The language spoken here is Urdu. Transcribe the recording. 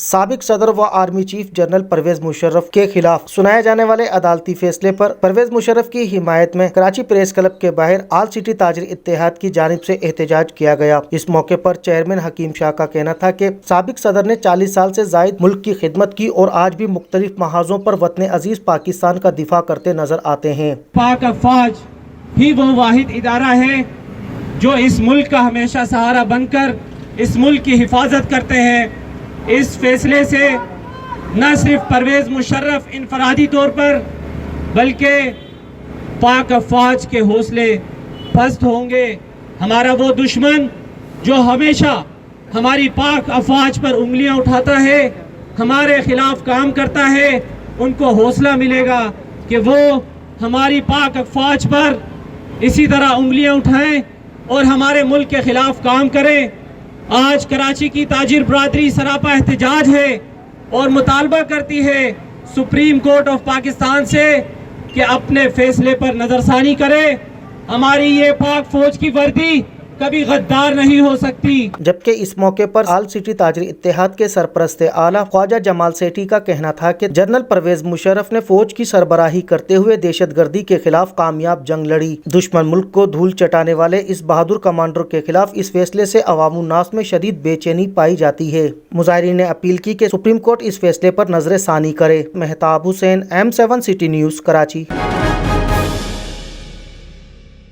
سابق صدر و army chief general Pervez Musharraf کے خلاف سنائے جانے والے عدالتی فیصلے پر پرویز مشرف کی حمایت میں کراچی پریس کلب کے باہر آل سٹی تاجر اتحاد کی جانب سے احتجاج کیا گیا۔ اس موقع پر چیئرمین حکیم شاہ کا کہنا تھا کہ سابق صدر نے 40 سال سے زائد ملک کی خدمت کی اور آج بھی مختلف محاذوں پر وطن عزیز پاکستان کا دفاع کرتے نظر آتے ہیں۔ پاک افواج ہی وہ واحد ادارہ ہے جو اس ملک کا ہمیشہ سہارا بن کر اس ملک کی حفاظت کرتے ہیں۔ اس فیصلے سے نہ صرف پرویز مشرف انفرادی طور پر بلکہ پاک افواج کے حوصلے پست ہوں گے۔ ہمارا وہ دشمن جو ہمیشہ ہماری پاک افواج پر انگلیاں اٹھاتا ہے، ہمارے خلاف کام کرتا ہے، ان کو حوصلہ ملے گا کہ وہ ہماری پاک افواج پر اسی طرح انگلیاں اٹھائیں اور ہمارے ملک کے خلاف کام کریں۔ آج کراچی کی تاجر برادری سراپا احتجاج ہے اور مطالبہ کرتی ہے سپریم کورٹ آف پاکستان سے کہ اپنے فیصلے پر نظر ثانی کرے۔ ہماری یہ پاک فوج کی وردی کبھی غدار نہیں ہو سکتی۔ جبکہ اس موقع پر آل سٹی تاجر اتحاد کے سرپرست اعلیٰ خواجہ جمال سیٹھی کا کہنا تھا کہ جنرل پرویز مشرف نے فوج کی سربراہی کرتے ہوئے دہشت گردی کے خلاف کامیاب جنگ لڑی۔ دشمن ملک کو دھول چٹانے والے اس بہادر کمانڈر کے خلاف اس فیصلے سے عوام الناس میں شدید بے چینی پائی جاتی ہے۔ مظاہرین نے اپیل کی کہ سپریم کورٹ اس فیصلے پر نظر ثانی کرے۔ مہتاب حسین، M7 سٹی نیوز، کراچی۔